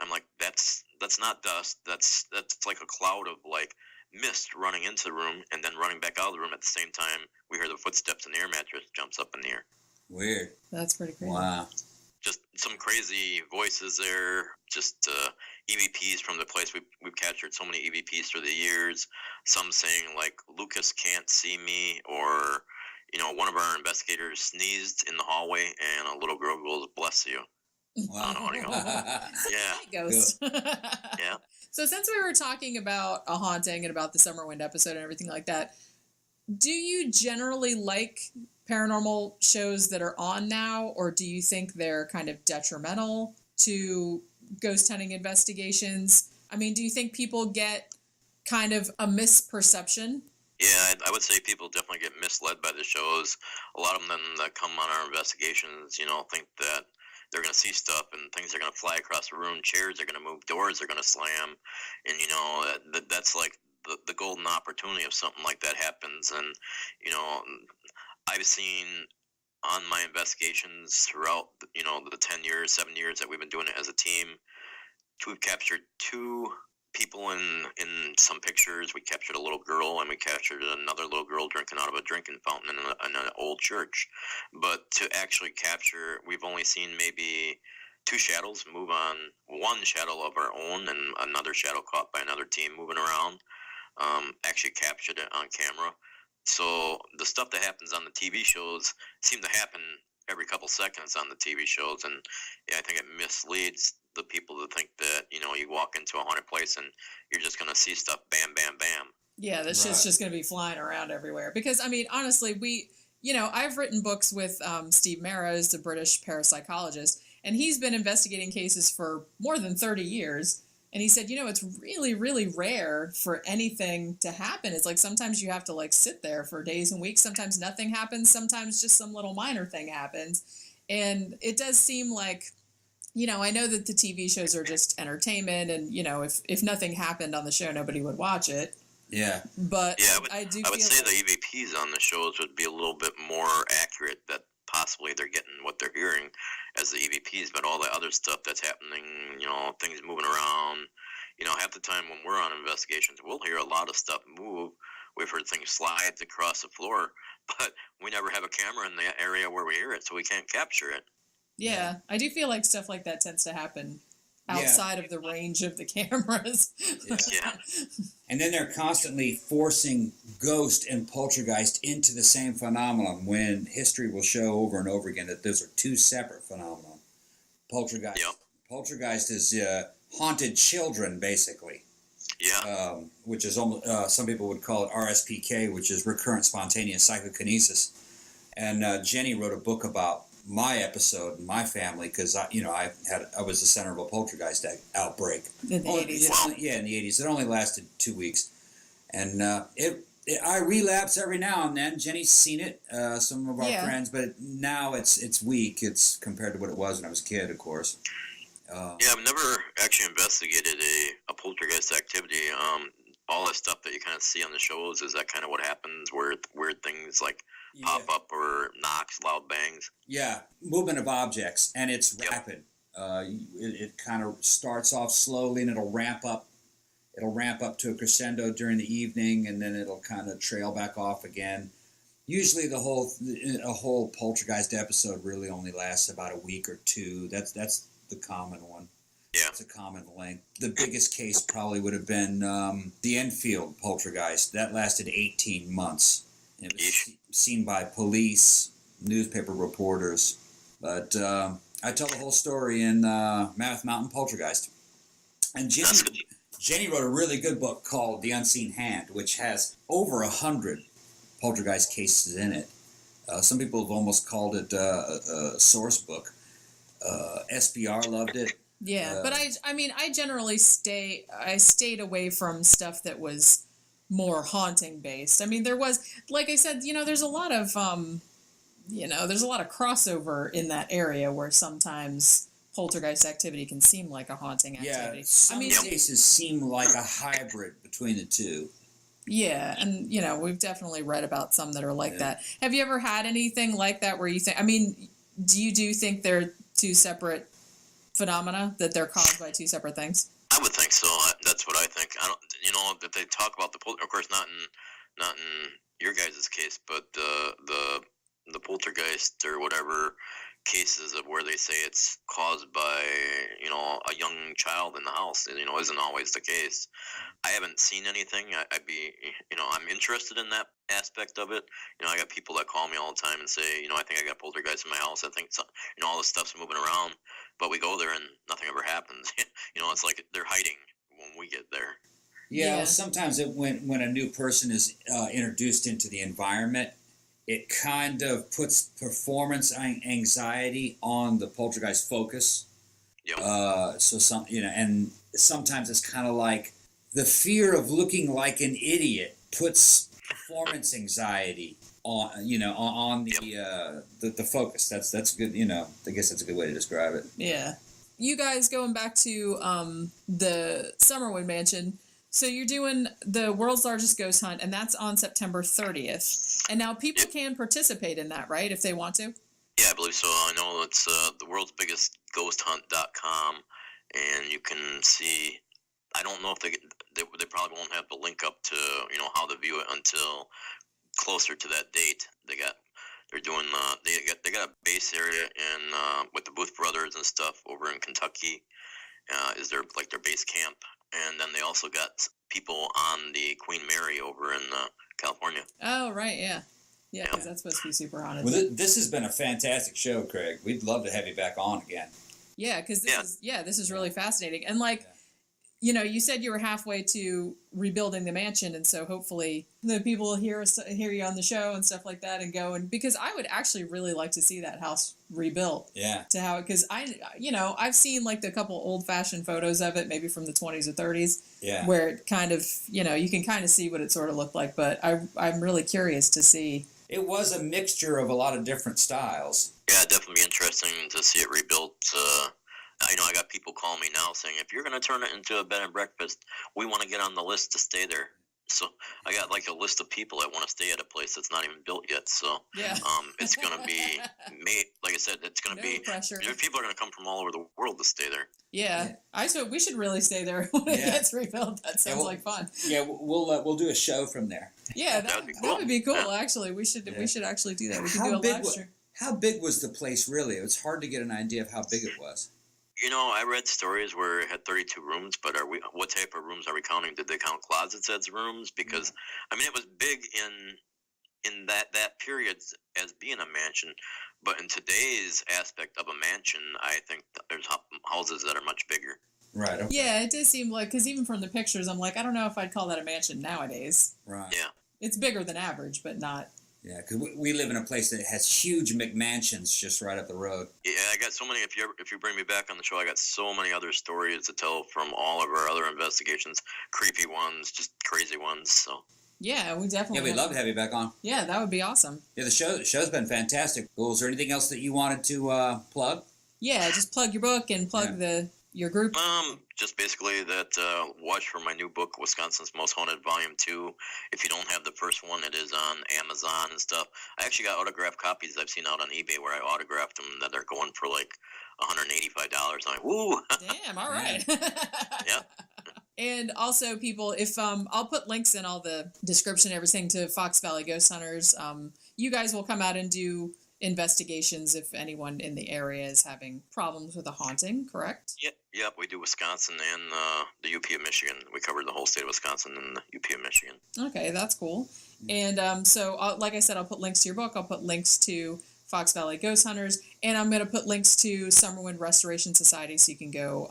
I'm like, that's not dust. That's like a cloud of like mist running into the room and then running back out of the room at the same time. We hear the footsteps and the air mattress jumps up in the air. Weird. That's pretty crazy. Wow. Just some crazy voices there. Just EVPs from the place. We've captured so many EVPs through the years. Some saying like, Lucas can't see me, or one of our investigators sneezed in the hallway and a little girl goes, "Bless you." Wow. Yeah. Ghost. Yeah. So since we were talking about a haunting and about the Summerwind episode and everything like that, do you generally like paranormal shows that are on now, or do you think they're kind of detrimental to ghost hunting investigations? I mean, do you think people get kind of a misperception? Yeah, I would say people definitely get misled by the shows. A lot of them that come on our investigations, think that they're going to see stuff and things are going to fly across the room, chairs are going to move, doors are going to slam, and that's like the golden opportunity if something like that happens. And I've seen on my investigations throughout the 10 years, 7 years that we've been doing it as a team, we've captured 2 people in some pictures. We captured a little girl, and we captured another little girl drinking out of a drinking fountain in an old church. But to actually capture, we've only seen maybe 2 shadows move on, one shadow of our own and another shadow caught by another team moving around. Actually captured it on camera. So the stuff that happens on the TV shows seem to happen every couple seconds on the TV shows, and I think it misleads the people to think that you walk into a haunted place and you're just going to see stuff, bam, bam, bam. Yeah, that shit's just going to be flying around everywhere. Because I mean, honestly, I've written books with Steve Marrows, the British parapsychologist, and he's been investigating cases for more than 30 years. And he said, it's really, really rare for anything to happen. It's like sometimes you have to sit there for days and weeks. Sometimes nothing happens. Sometimes just some little minor thing happens. And it does seem like, I know that the TV shows are just entertainment. And, if nothing happened on the show, nobody would watch it. Yeah. But yeah, I would say the EVPs on the shows would be a little bit more accurate, that possibly they're getting what they're hearing as the EVPs, but all the other stuff that's happening, things moving around, half the time when we're on investigations, we'll hear a lot of stuff move. We've heard things slide across the floor, but we never have a camera in the area where we hear it, so we can't capture it. Yeah, I do feel like stuff like that tends to happen outside of the range of the cameras. Yeah. And then they're constantly forcing ghost and poltergeist into the same phenomenon, when history will show over and over again that those are 2 separate phenomena. Poltergeist is haunted children, basically. Yeah. Which is almost, some people would call it RSPK, which is recurrent spontaneous psychokinesis. And Jenny wrote a book about my episode and my family, because I was the center of a poltergeist outbreak in the 80s. Yeah, in the 80s. It only lasted 2 weeks, and I relapse every now and then. Jenny's seen it, some of our friends, but now it's weak. It's compared to what it was when I was a kid, of course. I've never actually investigated a poltergeist activity. All the stuff that you kind of see on the shows, is that kind of what happens, where weird things like pop up or knocks, loud bangs? Yeah, movement of objects, and it's rapid. It kind of starts off slowly, and it'll ramp up. It'll ramp up to a crescendo during the evening, and then it'll kind of trail back off again. Usually, a whole poltergeist episode really only lasts about a week or 2. That's the common one. Yeah, it's a common length. The biggest case probably would have been the Enfield poltergeist. That lasted 18 months. It was seen by police, newspaper reporters. But I tell the whole story in Mammoth Mountain Poltergeist. And Jenny wrote a really good book called The Unseen Hand, which has over 100 poltergeist cases in it. Some people have almost called it a source book. SPR loved it. Yeah, but I generally stayed away from stuff that was more haunting based. I mean, there was, like I said, there's a lot of crossover in that area where sometimes poltergeist activity can seem like a haunting activity. Yeah, some cases seem like a hybrid between the 2. Yeah, and we've definitely read about some that are like that. Have you ever had anything like that where you think? I mean, do you think they're 2 separate phenomena, that they're caused by 2 separate things? I would think so. That's what I think. I don't, that they talk about of course, not in your guys' case, but the poltergeist or whatever, cases of where they say it's caused by, a young child in the house. Isn't always the case. I haven't seen anything. I'm interested in that aspect of it. I got people that call me all the time and say, I think I got poltergeists in my house. I think, all this stuff's moving around, but we go there and nothing ever happens. It's like they're hiding when we get there. Yeah. Sometimes when a new person is introduced into the environment, it kind of puts performance anxiety on the poltergeist focus. Yep. And sometimes it's kind of like the fear of looking like an idiot puts performance anxiety on the focus. That's good. I guess that's a good way to describe it. Yeah. You guys, going back to the Summerwind Mansion. So you're doing the world's largest ghost hunt, and that's on September 30th. And now people can participate in that, right, if they want to? Yeah, I believe so. I know it's the world's biggest ghosthunt.com, and you can see. I don't know if they probably won't have the link up to how to view it until closer to that date. They're doing they got a base area in with the Booth Brothers and stuff over in Kentucky. Is their base camp. And then they also got people on the Queen Mary over in California. Oh, right, yeah. Yeah, because that's supposed to be super haunted. Well, this has been a fantastic show, Craig. We'd love to have you back on again. Yeah, because this is really fascinating. And you said you were halfway to rebuilding the mansion, and so hopefully the people will hear you on the show and stuff like that and go. And because I would actually really like to see that house rebuilt. Yeah. To how, because I've seen the couple old fashioned photos of it, maybe from the 20s or 30s. Yeah. Where it kind of, you can kind of see what it sort of looked like, but I'm really curious to see. It was a mixture of a lot of different styles. Yeah, definitely interesting to see it rebuilt. I got people calling me now saying, if you're going to turn it into a bed and breakfast, we want to get on the list to stay there. So I got a list of people that want to stay at a place that's not even built yet. So yeah. It's going to be, like I said, it's going to be, pressure. People are going to come from all over the world to stay there. Yeah. We should really stay there when it gets rebuilt. That sounds like fun. Yeah, we'll do a show from there. Yeah, that would be cool. Actually, we should actually do that. We could do a live stream. How big was the place really? It was hard to get an idea of how big it was. I read stories where it had 32 rooms, but what type of rooms are we counting? Did they count closets as rooms? Because, it was big in that period as being a mansion, but in today's aspect of a mansion, I think there's houses that are much bigger. Right. Okay. Yeah, it does seem like, because even from the pictures, I'm like, I don't know if I'd call that a mansion nowadays. Right. Yeah. It's bigger than average, but not... Yeah, because we live in a place that has huge McMansions just right up the road. Yeah, I got so many. If you bring me back on the show, I got so many other stories to tell from all of our other investigations. Creepy ones, just crazy ones. So. Yeah, we definitely. Yeah, we'd love to have you back on. Yeah, that would be awesome. Yeah, the show's been fantastic. Well, is there anything else that you wanted to plug? Yeah, just plug your book and plug your group. Just basically that watch for my new book, Wisconsin's Most Haunted, Volume 2. If you don't have the first one, it is on Amazon and stuff. I actually got autographed copies I've seen out on eBay where I autographed them that they're going for $185. I'm like, woo! Damn, all right. Yeah. And also, people, if I'll put links in all the description, everything to Fox Valley Ghost Hunters. You guys will come out and do investigations if anyone in the area is having problems with a haunting, correct? Yep, we do Wisconsin and the UP of Michigan. We covered the whole state of Wisconsin and the UP of Michigan. Okay, that's cool. And so, like I said, I'll put links to your book. I'll put links to Fox Valley Ghost Hunters, and I'm going to put links to Summerwind Restoration Society so you can go,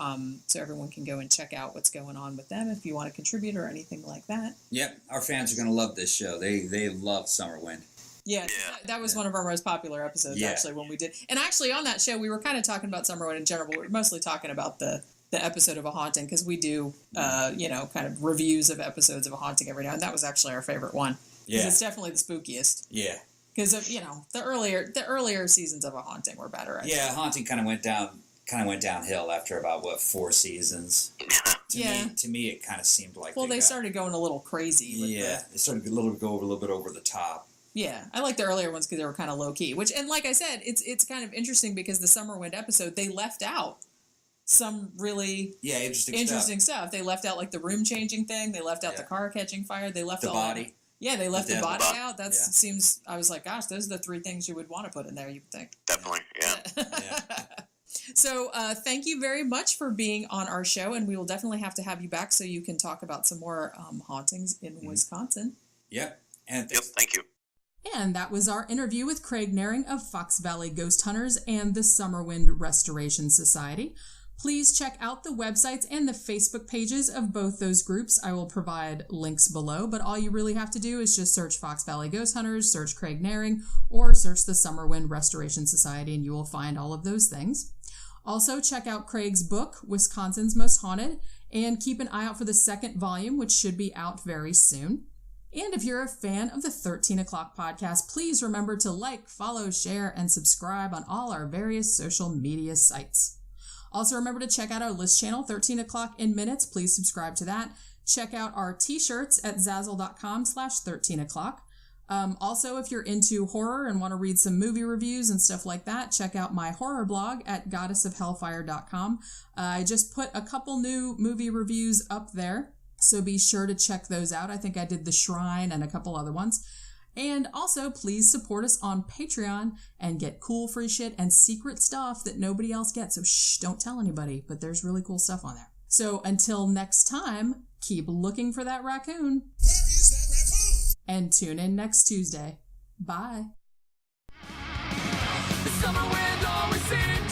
so everyone can go and check out what's going on with them if you want to contribute or anything like that. Yep, our fans are going to love this show. They love Summerwind. Yeah, that was one of our most popular episodes, actually, when we did. And actually, on that show, we were kind of talking about Summerwind in general, but we were mostly talking about the episode of A Haunting, because we do, kind of reviews of episodes of A Haunting every now, and that was actually our favorite one. Because it's definitely the spookiest. Yeah. Because of, the earlier seasons of A Haunting were better. Yeah, Haunting kind of went downhill after about 4 seasons. To me, it kind of seemed like they started going a little crazy. They started a little bit over the top. Yeah, I like the earlier ones because they were kind of low key. And like I said, it's kind of interesting because the Summerwind episode, they left out some really interesting stuff. They left out the room changing thing. They left out the car catching fire. They left the body. Yeah, they left the body out. That Yeah. seems, I was like, gosh, those are the 3 things you would want to put in there, you would think. Definitely, yeah. Yeah. So thank you very much for being on our show, and we will definitely have to have you back so you can talk about some more hauntings in Wisconsin. Yep. And Yep, thank you. And that was our interview with Craig Nehring of Fox Valley Ghost Hunters and the Summerwind Restoration Society. Please check out the websites and the Facebook pages of both those groups. I will provide links below, but all you really have to do is just search Fox Valley Ghost Hunters, search Craig Nehring, or search the Summerwind Restoration Society, and you will find all of those things. Also, check out Craig's book, Wisconsin's Most Haunted, and keep an eye out for the 2nd volume, which should be out very soon. And if you're a fan of the 13 O'Clock podcast, please remember to like, follow, share, and subscribe on all our various social media sites. Also, remember to check out our list channel, 13 O'Clock in Minutes. Please subscribe to that. Check out our t-shirts at Zazzle.com/13 O'Clock. Also, if you're into horror and want to read some movie reviews and stuff like that, check out my horror blog at goddessofhellfire.com. I just put a couple new movie reviews up there, so be sure to check those out. I think I did The Shrine and a couple other ones. And also, please support us on Patreon and get cool free shit and secret stuff that nobody else gets. So shh, don't tell anybody, but there's really cool stuff on there. So until next time, keep looking for that raccoon. Where is that raccoon? And tune in next Tuesday. Bye. The summer wind always seemed